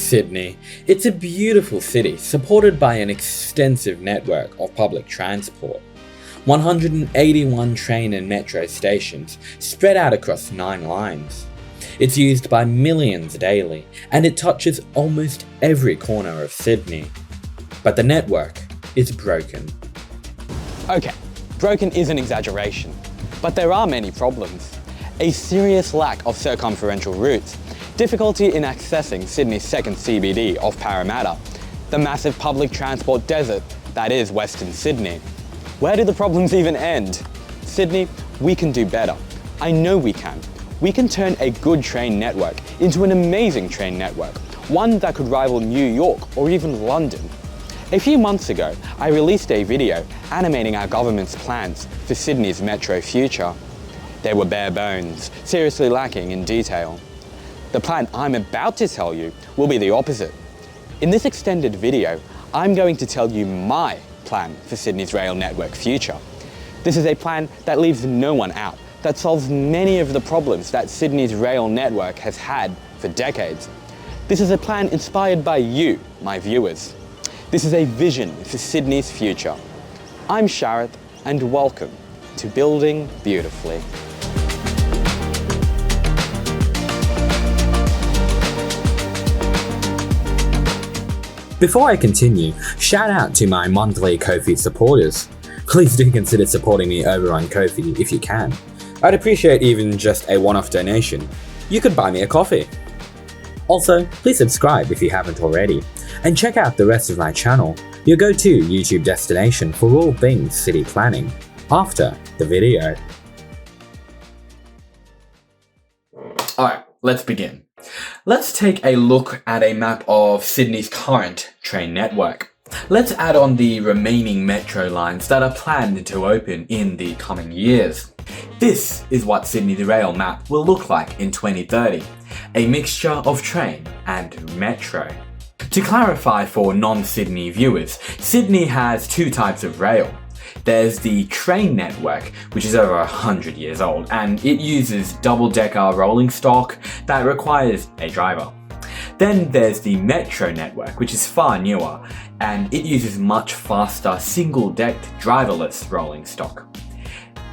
Sydney. It's a beautiful city supported by an extensive network of public transport. 181 train and metro stations spread out across 9 lines. It's used by millions daily, and it touches almost every corner of Sydney. But the network is broken. Okay, broken is an exaggeration, but there are many problems. A serious lack of circumferential routes, difficulty in accessing Sydney's second CBD of Parramatta, the massive public transport desert that is Western Sydney. Where do the problems even end? Sydney, we can do better. I know we can. We can turn a good train network into an amazing train network, one that could rival New York or even London. A few months ago, I released a video animating our government's plans for Sydney's metro future. They were bare bones, seriously lacking in detail. The plan I'm about to tell you will be the opposite. In this extended video, I'm going to tell you my plan for Sydney's rail network future. This is a plan that leaves no one out, that solves many of the problems that Sydney's rail network has had for decades. This is a plan inspired by you, my viewers. This is a vision for Sydney's future. I'm Sharath, and welcome to Building Beautifully. Before I continue, shout out to my monthly Ko-fi supporters. Please do consider supporting me over on Ko-fi if you can. I'd appreciate even just a one-off donation. You could buy me a coffee. Also, please subscribe if you haven't already, and check out the rest of my channel, your go-to YouTube destination for all things city planning, after the video. Alright, let's begin. Let's take a look at a map of Sydney's current train network. Let's add on the remaining metro lines that are planned to open in the coming years. This is what Sydney rail map will look like in 2030, a mixture of train and metro. To clarify for non-Sydney viewers, Sydney has 2 types of rail. There's the train network, which is over 100 years old, and it uses double-decker rolling stock that requires a driver. Then there's the metro network, which is far newer, and it uses much faster single-decked driverless rolling stock.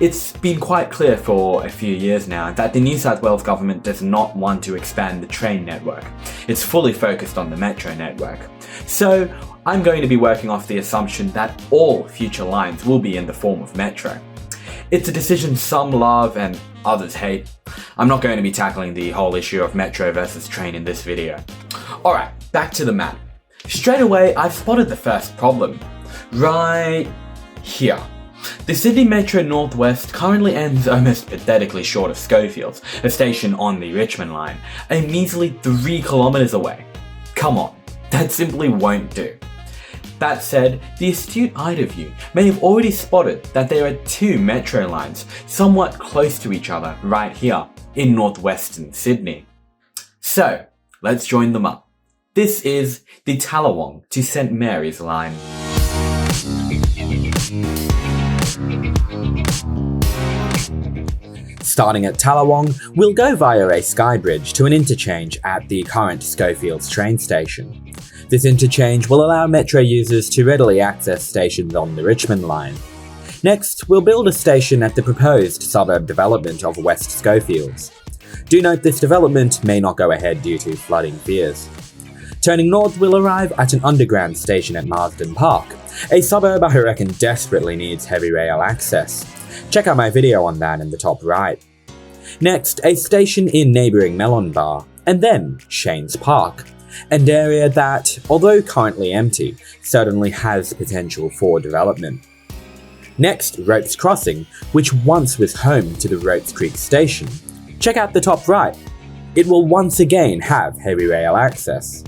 It's been quite clear for a few years now that the New South Wales government does not want to expand the train network. It's fully focused on the metro network. So I'm going to be working off the assumption that all future lines will be in the form of metro. It's a decision some love and others hate. I'm not going to be tackling the whole issue of metro versus train in this video. Alright, back to the map. Straight away, I've spotted the first problem. Right here. The Sydney Metro Northwest currently ends almost pathetically short of Schofields, a station on the Richmond line, a measly 3 kilometres away. Come on, that simply won't do. That said, the astute eye of you may have already spotted that there are 2 metro lines somewhat close to each other right here in northwestern Sydney. So, let's join them up. This is the Tallawong to St Mary's line. Starting at Tallawong, we'll go via a sky bridge to an interchange at the current Schofields train station. This interchange will allow metro users to readily access stations on the Richmond line. Next, we'll build a station at the proposed suburb development of West Schofields. Do note this development may not go ahead due to flooding fears. Turning north, we'll arrive at an underground station at Marsden Park, a suburb I reckon desperately needs heavy rail access. Check out my video on that in the top right. Next, a station in neighbouring Melon Bar, and then Shanes Park, an area that, although currently empty, certainly has potential for development. Next, Ropes Crossing, which once was home to the Ropes Creek station. Check out the top right. It will once again have heavy rail access.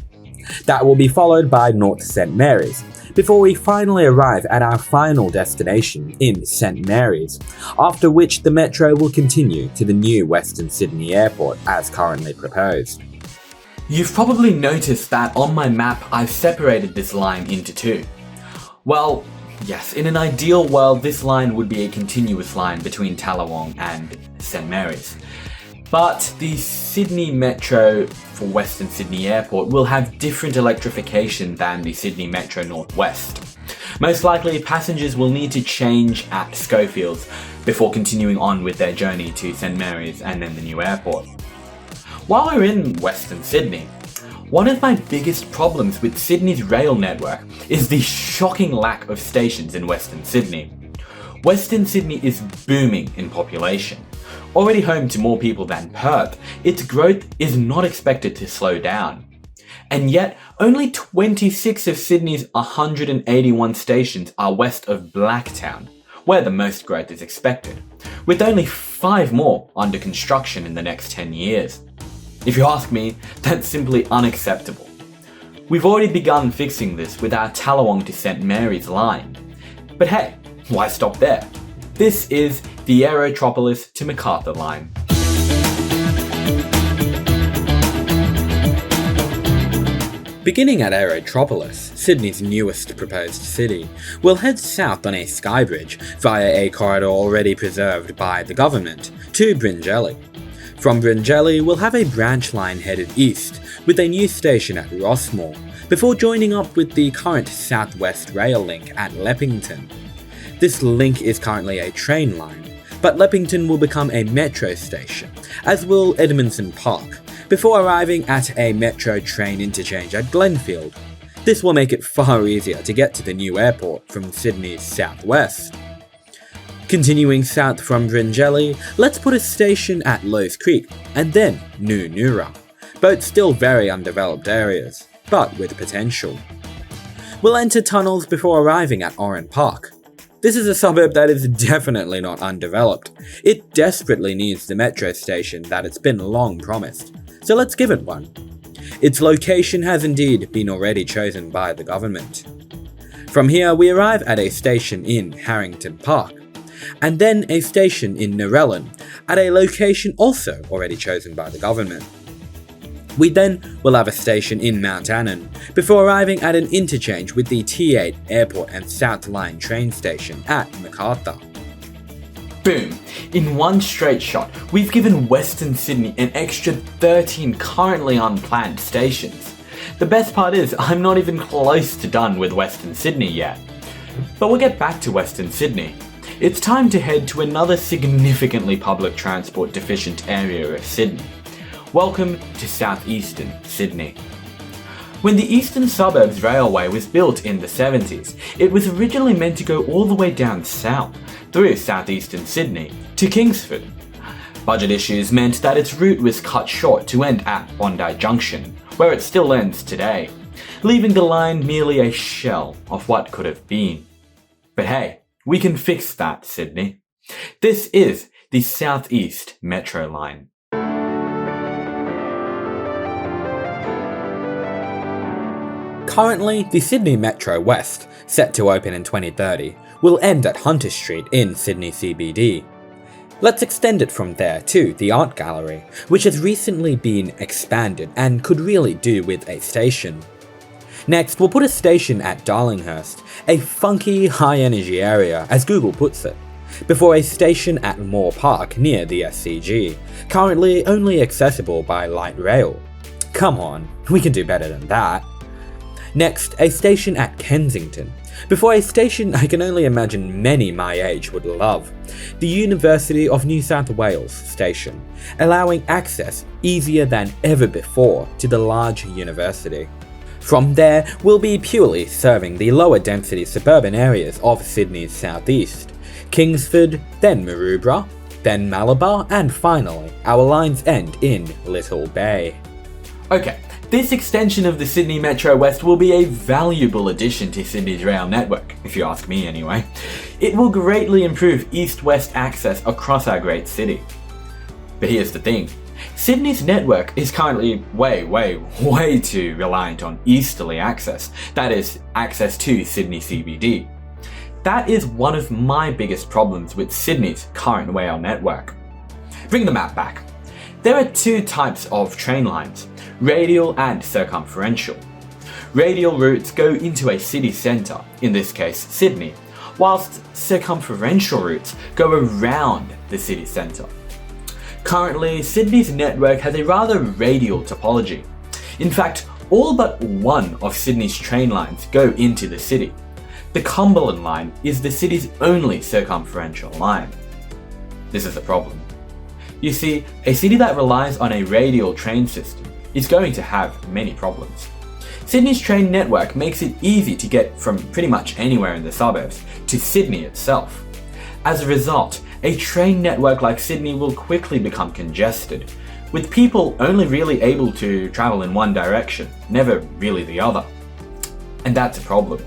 That will be followed by North St Mary's, before we finally arrive at our final destination in St Mary's, after which the metro will continue to the new Western Sydney Airport as currently proposed. You've probably noticed that on my map I've separated this line into 2. Well, yes, in an ideal world this line would be a continuous line between Tallawong and St Mary's. But the Sydney Metro for Western Sydney Airport will have different electrification than the Sydney Metro Northwest. Most likely, passengers will need to change at Schofields before continuing on with their journey to St Mary's and then the new airport. While we're in Western Sydney, one of my biggest problems with Sydney's rail network is the shocking lack of stations in Western Sydney. Western Sydney is booming in population. Already home to more people than Perth, its growth is not expected to slow down. And yet, only 26 of Sydney's 181 stations are west of Blacktown, where the most growth is expected, with only 5 more under construction in the next 10 years. If you ask me, that's simply unacceptable. We've already begun fixing this with our Tallawong to St Mary's line. But hey, why stop there? This is the Aerotropolis to Macarthur line. Beginning at Aerotropolis, Sydney's newest proposed city, we'll head south on a skybridge via a corridor already preserved by the government to Bringelly. From Bringelly, we'll have a branch line headed east with a new station at Rossmore, before joining up with the current Southwest Rail link at Leppington. This link is currently a train line, but Leppington will become a metro station, as will Edmondson Park, before arriving at a metro train interchange at Glenfield. This will make it far easier to get to the new airport from Sydney's southwest. Continuing south from Bringelly, let's put a station at Lowe's Creek, and then Noonooraa, both still very undeveloped areas, but with potential. We'll enter tunnels before arriving at Oran Park. This is a suburb that is definitely not undeveloped. It desperately needs the metro station that it's been long promised, so let's give it one. Its location has indeed been already chosen by the government. From here we arrive at a station in Harrington Park, and then a station in Narellan, at a location also already chosen by the government. We then will have a station in Mount Annan, before arriving at an interchange with the T8 Airport and South Line train station at Macarthur. Boom! In one straight shot, we've given Western Sydney an extra 13 currently unplanned stations. The best part is, I'm not even close to done with Western Sydney yet. But we'll get back to Western Sydney. It's time to head to another significantly public transport deficient area of Sydney. Welcome to southeastern Sydney. When the Eastern Suburbs Railway was built in the 70s, it was originally meant to go all the way down south, through southeastern Sydney, to Kingsford. Budget issues meant that its route was cut short to end at Bondi Junction, where it still ends today, leaving the line merely a shell of what could have been. But hey, we can fix that, Sydney. This is the Southeast Metro Line. Currently, the Sydney Metro West, set to open in 2030, will end at Hunter Street in Sydney CBD. Let's extend it from there to the Art Gallery, which has recently been expanded and could really do with a station. Next, we'll put a station at Darlinghurst, a funky, high-energy area, as Google puts it, before a station at Moore Park near the SCG, currently only accessible by light rail. Come on, we can do better than that. Next, a station at Kensington, before a station I can only imagine many my age would love, the University of New South Wales station, allowing access easier than ever before to the large university. From there, we'll be purely serving the lower density suburban areas of Sydney's southeast, Kingsford, then Maroubra, then Malabar, and finally, our lines end in Little Bay. Okay. This extension of the Sydney Metro West will be a valuable addition to Sydney's rail network, if you ask me anyway. It will greatly improve east-west access across our great city. But here's the thing. Sydney's network is currently way too reliant on easterly access, that is, access to Sydney CBD. That is one of my biggest problems with Sydney's current rail network. Bring the map back. There are 2 types of train lines, radial and circumferential. Radial routes go into a city centre, in this case Sydney, whilst circumferential routes go around the city centre. Currently, Sydney's network has a rather radial topology. In fact, all but one of Sydney's train lines go into the city. The Cumberland line is the city's only circumferential line. This is a problem. You see, a city that relies on a radial train system is going to have many problems. Sydney's train network makes it easy to get from pretty much anywhere in the suburbs to Sydney itself. As a result, a train network like Sydney will quickly become congested, with people only really able to travel in one direction, never really the other. And that's a problem.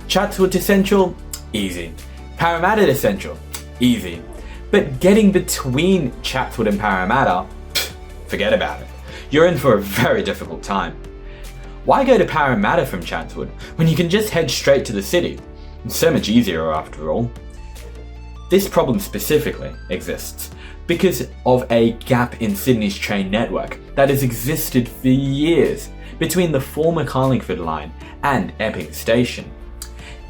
Chatswood to Central? Easy. Parramatta to Central? Easy. But getting between Chatswood and Parramatta? Forget about it. You're in for a very difficult time. Why go to Parramatta from Chatswood when you can just head straight to the city? It's so much easier after all. This problem specifically exists because of a gap in Sydney's train network that has existed for years between the former Carlingford line and Epping station.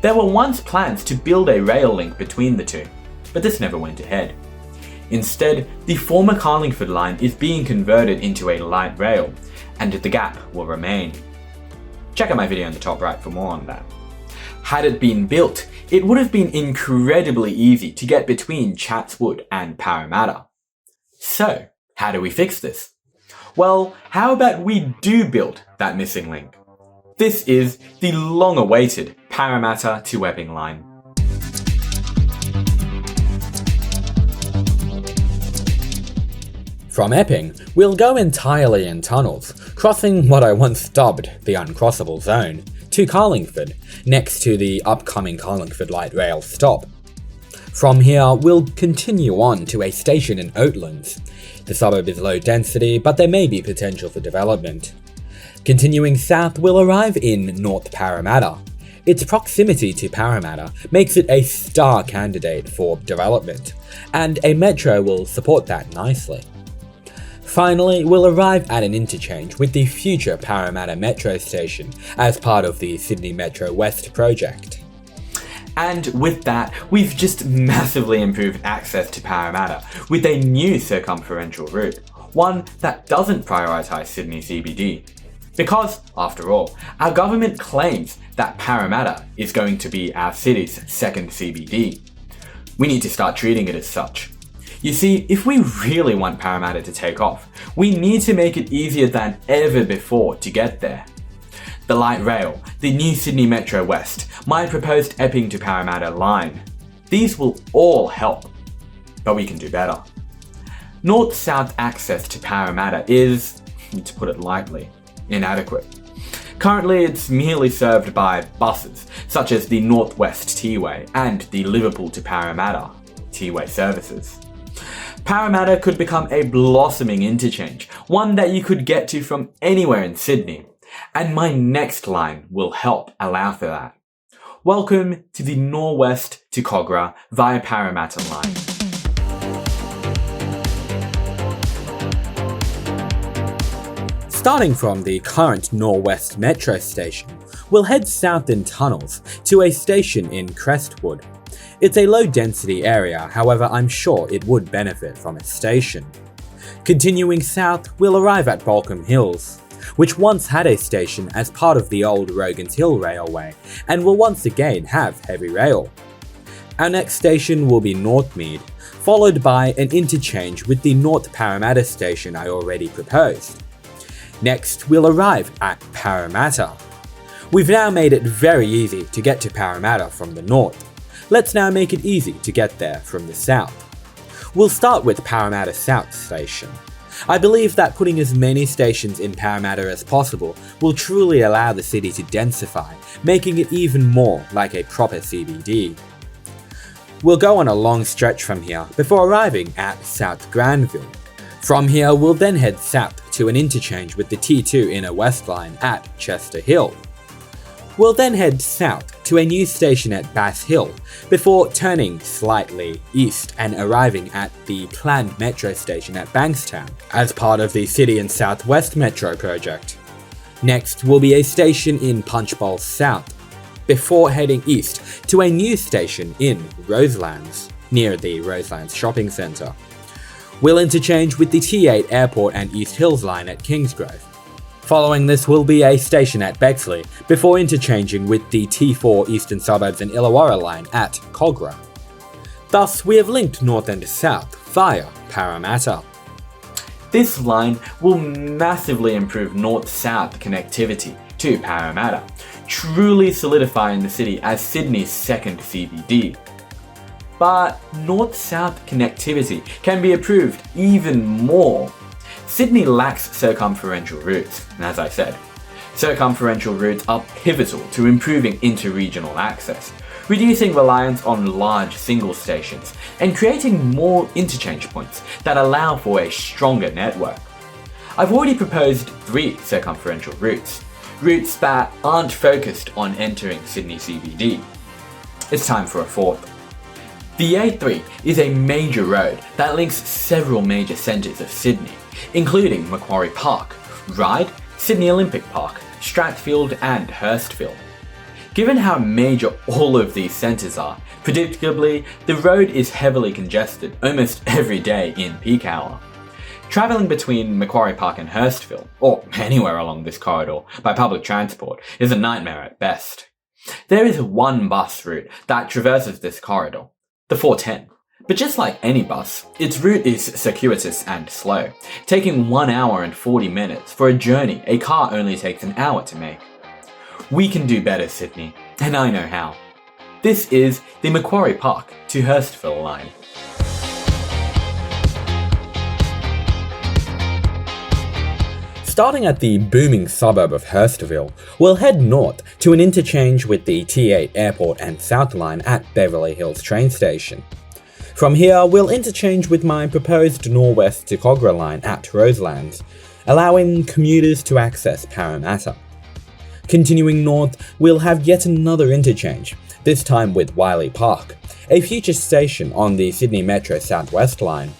There were once plans to build a rail link between the two, but this never went ahead. Instead, the former Carlingford line is being converted into a light rail, and the gap will remain. Check out my video in the top right for more on that. Had it been built, it would have been incredibly easy to get between Chatswood and Parramatta. So, how do we fix this? Well, how about we do build that missing link? This is the long-awaited Parramatta to Epping line. From Epping, we'll go entirely in tunnels, crossing what I once dubbed the uncrossable zone, to Carlingford, next to the upcoming Carlingford light rail stop. From here, we'll continue on to a station in Oatlands. The suburb is low density, but there may be potential for development. Continuing south, we'll arrive in North Parramatta. Its proximity to Parramatta makes it a star candidate for development, and a metro will support that nicely. Finally, we'll arrive at an interchange with the future Parramatta Metro station as part of the Sydney Metro West project. And with that, we've just massively improved access to Parramatta with a new circumferential route, one that doesn't prioritise Sydney CBD. Because, after all, our government claims that Parramatta is going to be our city's second CBD. We need to start treating it as such. You see, if we really want Parramatta to take off, we need to make it easier than ever before to get there. The light rail, the new Sydney Metro West, my proposed Epping to Parramatta line. These will all help, but we can do better. North-south access to Parramatta is, to put it lightly, inadequate. Currently, it's merely served by buses, such as the Northwest T-Way and the Liverpool to Parramatta T-Way services. Parramatta could become a blossoming interchange, one that you could get to from anywhere in Sydney, and my next line will help allow for that. Welcome to the Norwest to Kogarah via Parramatta line. Starting from the current Norwest Metro station, we'll head south in tunnels to a station in Crestwood. It's a low-density area, however I'm sure it would benefit from a station. Continuing south, we'll arrive at Balcombe Hills, which once had a station as part of the old Rogans Hill Railway, and will once again have heavy rail. Our next station will be Northmead, followed by an interchange with the North Parramatta station I already proposed. Next, we'll arrive at Parramatta. We've now made it very easy to get to Parramatta from the north. Let's now make it easy to get there from the south. We'll start with Parramatta South Station. I believe that putting as many stations in Parramatta as possible will truly allow the city to densify, making it even more like a proper CBD. We'll go on a long stretch from here before arriving at South Granville. From here, we'll then head south to an interchange with the T2 Inner West Line at Chester Hill. We'll then head south to a new station at Bass Hill, before turning slightly east and arriving at the planned metro station at Bankstown, as part of the City and South West Metro project. Next will be a station in Punchbowl South, before heading east to a new station in Roselands, near the Roselands Shopping Centre. We'll interchange with the T8 Airport and East Hills line at Kingsgrove. Following this will be a station at Bexley, before interchanging with the T4 Eastern Suburbs and Illawarra line at Kogarah. Thus, we have linked north and south via Parramatta. This line will massively improve north-south connectivity to Parramatta, truly solidifying the city as Sydney's second CBD. But north-south connectivity can be improved even more. Sydney lacks circumferential routes, and as I said, circumferential routes are pivotal to improving inter-regional access, reducing reliance on large single stations and creating more interchange points that allow for a stronger network. I've already proposed 3 circumferential routes that aren't focused on entering Sydney CBD. It's time for a 4th. The A3 is a major road that links several major centres of Sydney, including Macquarie Park, Ryde, Sydney Olympic Park, Strathfield and Hurstville. Given how major all of these centres are, predictably, the road is heavily congested almost every day in peak hour. Travelling between Macquarie Park and Hurstville, or anywhere along this corridor, by public transport is a nightmare at best. There is one bus route that traverses this corridor, the 410. But just like any bus, its route is circuitous and slow, taking 1 hour and 40 minutes for a journey a car only takes an hour to make. We can do better, Sydney, and I know how. This is the Macquarie Park to Hurstville line. Starting at the booming suburb of Hurstville, we'll head north to an interchange with the T8 Airport and South Line at Beverly Hills train station. From here, we'll interchange with my proposed Norwest to Kogarah line at Roselands, allowing commuters to access Parramatta. Continuing north, we'll have yet another interchange, this time with Wiley Park, a future station on the Sydney Metro Southwest line.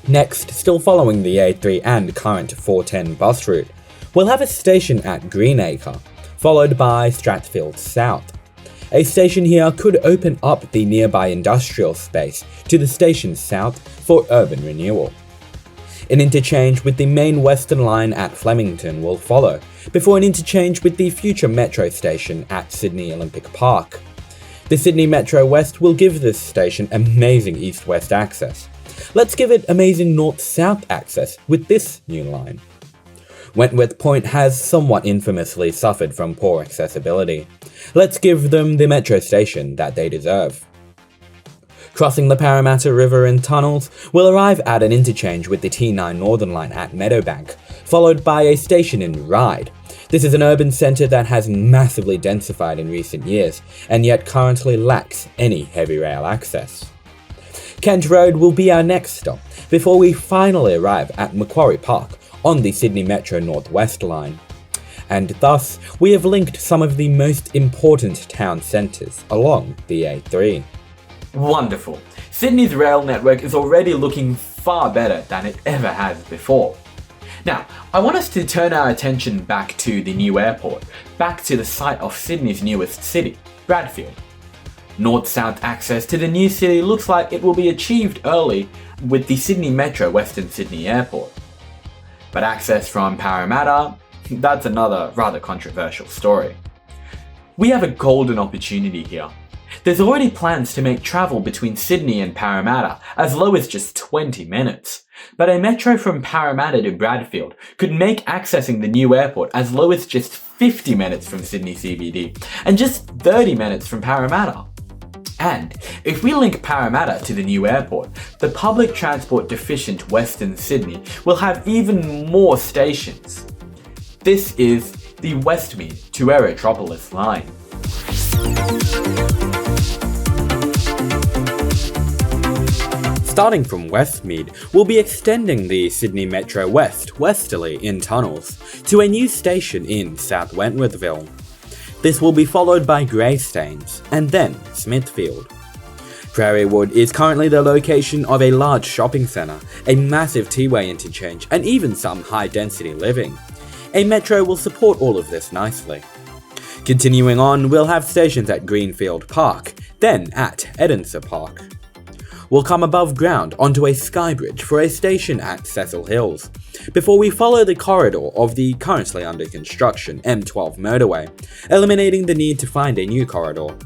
Next, still following the A3 and current 410 bus route, we'll have a station at Greenacre, followed by Strathfield South. A station here could open up the nearby industrial space to the station south for urban renewal. An interchange with the main Western line at Flemington will follow, before an interchange with the future metro station at Sydney Olympic Park. The Sydney Metro West will give this station amazing east-west access. Let's give it amazing north-south access with this new line. Wentworth Point has somewhat infamously suffered from poor accessibility. Let's give them the metro station that they deserve. Crossing the Parramatta River in tunnels, we'll arrive at an interchange with the T9 Northern Line at Meadowbank, followed by a station in Ryde. This is an urban centre that has massively densified in recent years, and yet currently lacks any heavy rail access. Kent Road will be our next stop, before we finally arrive at Macquarie Park on the Sydney Metro Northwest line. And thus, we have linked some of the most important town centres along the A3. Wonderful. Sydney's rail network is already looking far better than it ever has before. Now, I want us to turn our attention back to the new airport, back to the site of Sydney's newest city, Bradfield. North-south access to the new city looks like it will be achieved early with the Sydney Metro Western Sydney Airport. But access from Parramatta, that's another rather controversial story. We have a golden opportunity here. There's already plans to make travel between Sydney and Parramatta as low as just 20 minutes. But a metro from Parramatta to Bradfield could make accessing the new airport as low as just 50 minutes from Sydney CBD and just 30 minutes from Parramatta. And if we link Parramatta to the new airport, the public transport deficient Western Sydney will have even more stations. This is the Westmead to Aerotropolis line. Starting from Westmead, we'll be extending the Sydney Metro West westerly in tunnels to a new station in South Wentworthville. This will be followed by Greystanes, and then Smithfield. Prairie Wood is currently the location of a large shopping centre, a massive T-way interchange, and even some high-density living. A metro will support all of this nicely. Continuing on, we'll have stations at Greenfield Park, then at Edensor Park. we'll come above ground onto a sky bridge for a station at Cecil Hills, before we follow the corridor of the currently under construction M12 motorway, eliminating the need to find a new corridor.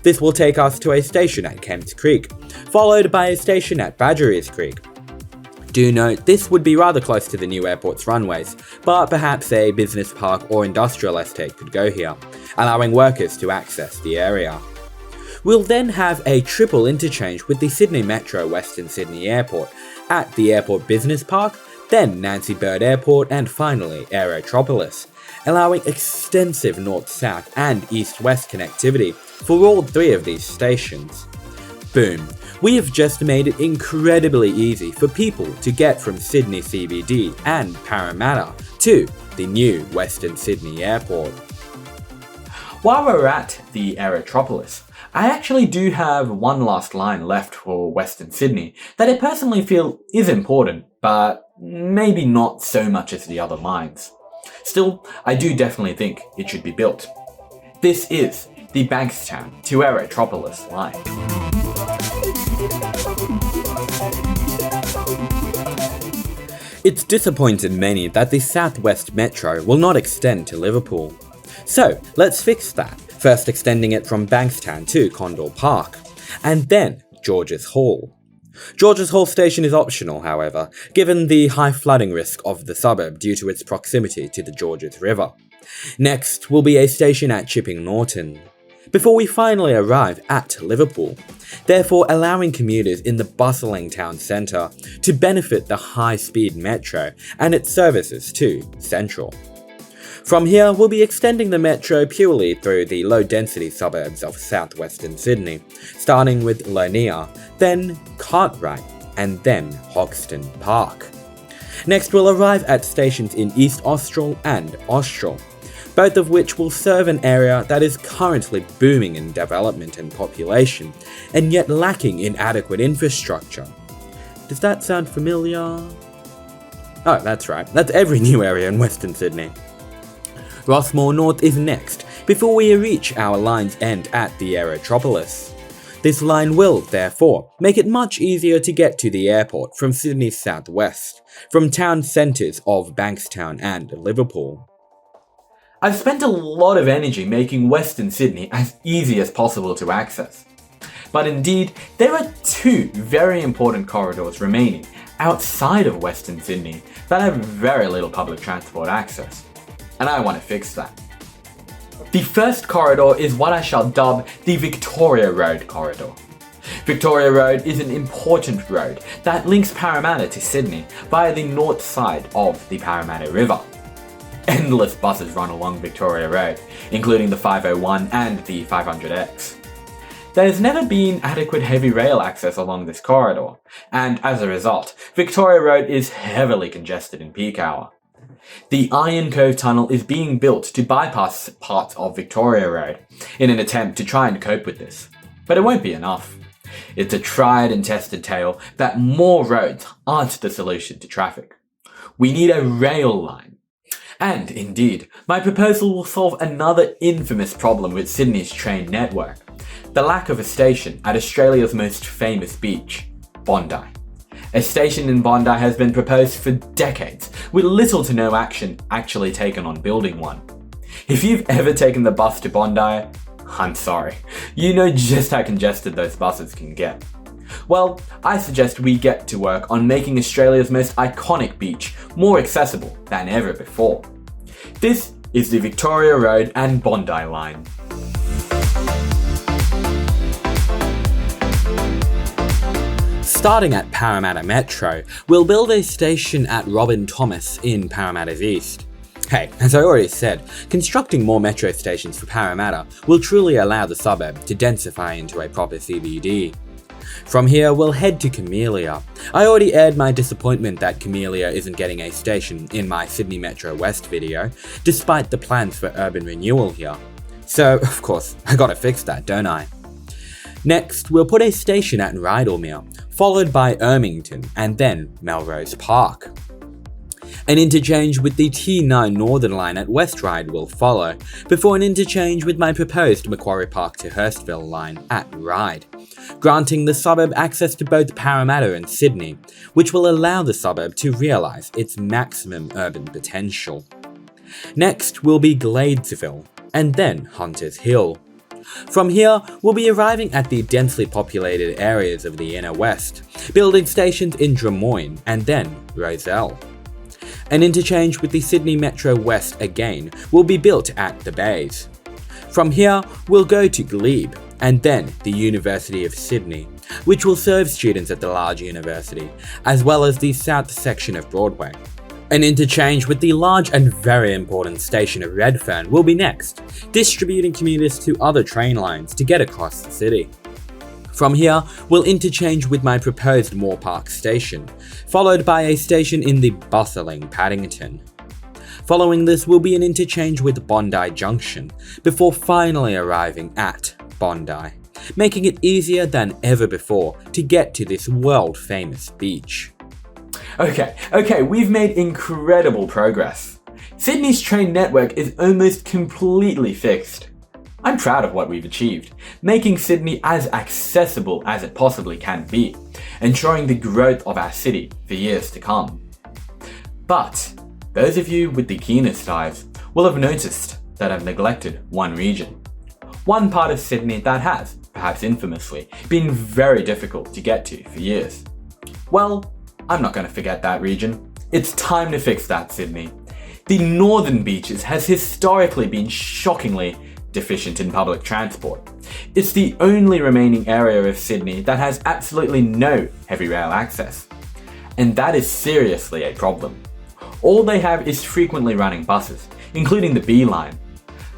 This will take us to a station at Kemps Creek, followed by a station at Badgerys Creek. Do note, this would be rather close to the new airport's runways, but perhaps a business park or industrial estate could go here, allowing workers to access the area. We'll then have a triple interchange with the Sydney Metro Western Sydney Airport at the Airport Business Park, then Nancy Bird Airport, and finally Aerotropolis, allowing extensive north-south and east-west connectivity for all three of these stations. Boom. We have just made it incredibly easy for people to get from Sydney CBD and Parramatta to the new Western Sydney Airport. While we're at the Aerotropolis, I actually do have one last line left for Western Sydney that I personally feel is important, but maybe not so much as the other lines. Still, I do definitely think it should be built. This is the Bankstown to Aerotropolis line. It's disappointed many that the South West Metro will not extend to Liverpool. So let's fix that, first extending it from Bankstown to Condor Park, and then George's Hall. George's Hall station is optional, however, given the high flooding risk of the suburb due to its proximity to the Georges River. Next will be a station at Chipping Norton, before we finally arrive at Liverpool, therefore allowing commuters in the bustling town centre to benefit the high-speed metro and its services to Central. From here, we'll be extending the metro purely through the low-density suburbs of southwestern Sydney, starting with Lanier, then Cartwright, and then Hoxton Park. Next, we'll arrive at stations in East Austral and Austral, both of which will serve an area that is currently booming in development and population, and yet lacking in adequate infrastructure. Does that sound familiar? Oh, that's right, that's every new area in Western Sydney. Rossmore North is next, before we reach our line's end at the Aerotropolis. This line will, therefore, make it much easier to get to the airport from Sydney's southwest, from town centres of Bankstown and Liverpool. I've spent a lot of energy making Western Sydney as easy as possible to access. But indeed, there are two very important corridors remaining outside of Western Sydney that have very little public transport access. And I want to fix that. The first corridor is what I shall dub the Victoria Road corridor. Victoria Road is an important road that links Parramatta to Sydney via the north side of the Parramatta River. Endless buses run along Victoria Road, including the 501 and the 500X. There's never been adequate heavy rail access along this corridor, and as a result, Victoria Road is heavily congested in peak hour. The Iron Cove Tunnel is being built to bypass parts of Victoria Road in an attempt to try and cope with this, but it won't be enough. It's a tried and tested tale that more roads aren't the solution to traffic. We need a rail line. And indeed, my proposal will solve another infamous problem with Sydney's train network, the lack of a station at Australia's most famous beach, Bondi. A station in Bondi has been proposed for decades, with little to no action actually taken on building one. If you've ever taken the bus to Bondi, I'm sorry, you know just how congested those buses can get. Well, I suggest we get to work on making Australia's most iconic beach more accessible than ever before. This is the Victoria Road and Bondi line. Starting at Parramatta Metro, we'll build a station at Robin Thomas in Parramatta's east. Hey, as I already said, constructing more metro stations for Parramatta will truly allow the suburb to densify into a proper CBD. From here, we'll head to Camellia. I already aired my disappointment that Camellia isn't getting a station in my Sydney Metro West video, despite the plans for urban renewal here. So, of course, I gotta fix that, don't I? Next, we'll put a station at Rydalmere, followed by Ermington, and then Melrose Park. An interchange with the T9 Northern Line at West Ryde will follow, before an interchange with my proposed Macquarie Park to Hurstville line at Ryde. granting the suburb access to both Parramatta and Sydney, which will allow the suburb to realise its maximum urban potential. Next will be Gladesville, and then Hunters Hill. From here, we'll be arriving at the densely populated areas of the inner west, building stations in Drummoyne and then Rozelle. An interchange with the Sydney Metro West again will be built at the Bays. From here, we'll go to Glebe, and then the University of Sydney, which will serve students at the large university, as well as the south section of Broadway. An interchange with the large and very important station of Redfern will be next, distributing commuters to other train lines to get across the city. From here, we'll interchange with my proposed Moore Park station, followed by a station in the bustling Paddington. Following this will be an interchange with Bondi Junction, before finally arriving at Bondi, making it easier than ever before to get to this world-famous beach. Okay, we've made incredible progress. Sydney's train network is almost completely fixed. I'm proud of what we've achieved, making Sydney as accessible as it possibly can be, ensuring the growth of our city for years to come. But those of you with the keenest eyes will have noticed that I've neglected one region. One part of Sydney that has, perhaps infamously, been very difficult to get to for years. Well, I'm not going to forget that region. It's time to fix that, Sydney. The northern beaches has historically been shockingly deficient in public transport. It's the only remaining area of Sydney that has absolutely no heavy rail access. And that is seriously a problem. All they have is frequently running buses, including the B line.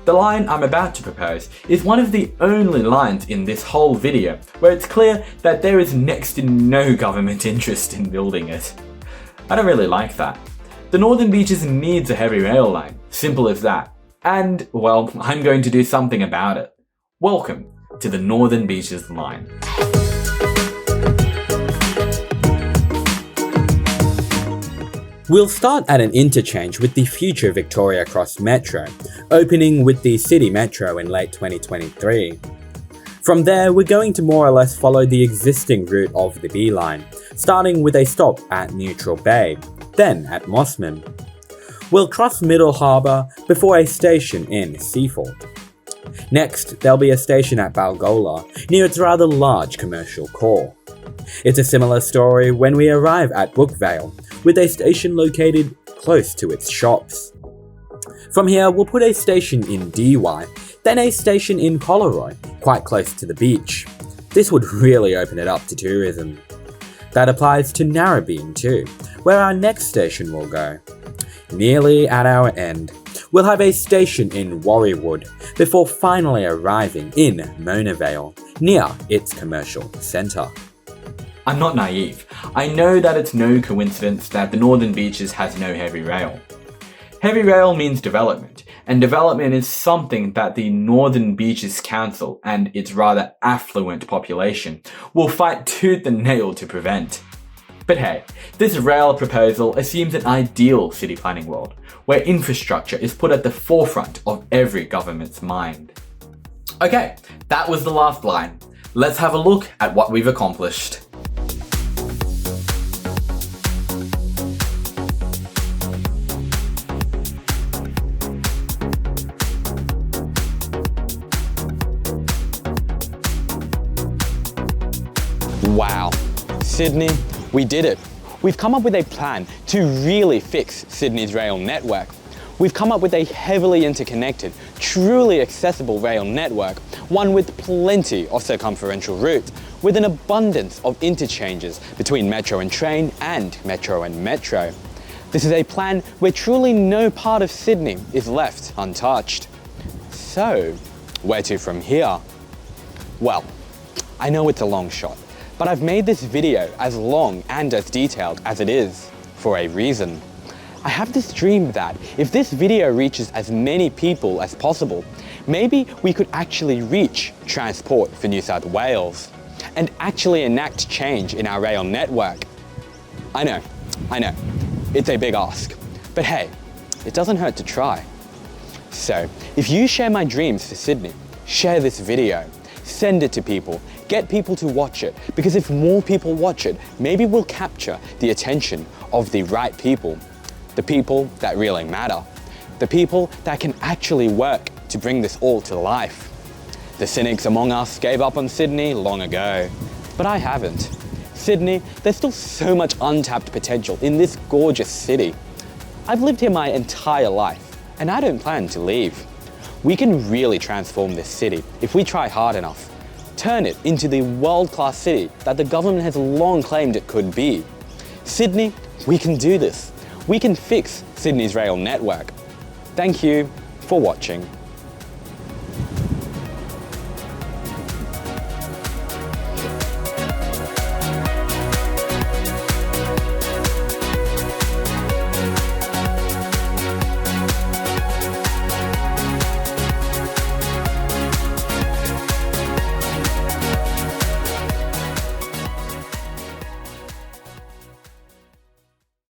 The line I'm about to propose is one of the only lines in this whole video where it's clear that there is next to no government interest in building it. I don't really like that. The Northern Beaches needs a heavy rail line, simple as that. And, well, I'm going to do something about it. Welcome to the Northern Beaches line. We'll start at an interchange with the future Victoria Cross Metro, opening with the City Metro in late 2023. From there, we're going to more or less follow the existing route of the B line, starting with a stop at Neutral Bay, then at Mossman. We'll cross Middle Harbour before a station in Seaford. Next, there'll be a station at Balgola, near its rather large commercial core. It's a similar story when we arrive at Brookvale, with a station located close to its shops. From here, we'll put a station in DY, then a station in Collaroy, quite close to the beach. This would really open it up to tourism. That applies to Narrabeen too, where our next station will go. Nearly at our end, we'll have a station in Warriewood, before finally arriving in Mona Vale, near its commercial centre. I'm not naive. I know that it's no coincidence that the Northern Beaches has no heavy rail. Heavy rail means development, and development is something that the Northern Beaches Council and its rather affluent population will fight tooth and nail to prevent. But hey, this rail proposal assumes an ideal city planning world, where infrastructure is put at the forefront of every government's mind. Okay, that was the last line. Let's have a look at what we've accomplished. Wow, Sydney, we did it. We've come up with a plan to really fix Sydney's rail network. We've come up with a heavily interconnected, truly accessible rail network, one with plenty of circumferential routes, with an abundance of interchanges between metro and train and metro and metro. This is a plan where truly no part of Sydney is left untouched. So, where to from here? Well, I know it's a long shot, but I've made this video as long and as detailed as it is for a reason. I have this dream that if this video reaches as many people as possible, maybe we could actually reach Transport for New South Wales and actually enact change in our rail network. I know, it's a big ask, but hey, it doesn't hurt to try. So, if you share my dreams for Sydney, share this video, send it to people, Get people to watch it, because if more people watch it, maybe we'll capture the attention of the right people. The people that really matter. The people that can actually work to bring this all to life. The cynics among us gave up on Sydney long ago, but I haven't. Sydney, there's still so much untapped potential in this gorgeous city. I've lived here my entire life, and I don't plan to leave. We can really transform this city if we try hard enough. Turn it into the world-class city that the government has long claimed it could be. Sydney, we can do this. We can fix Sydney's rail network. Thank you for watching.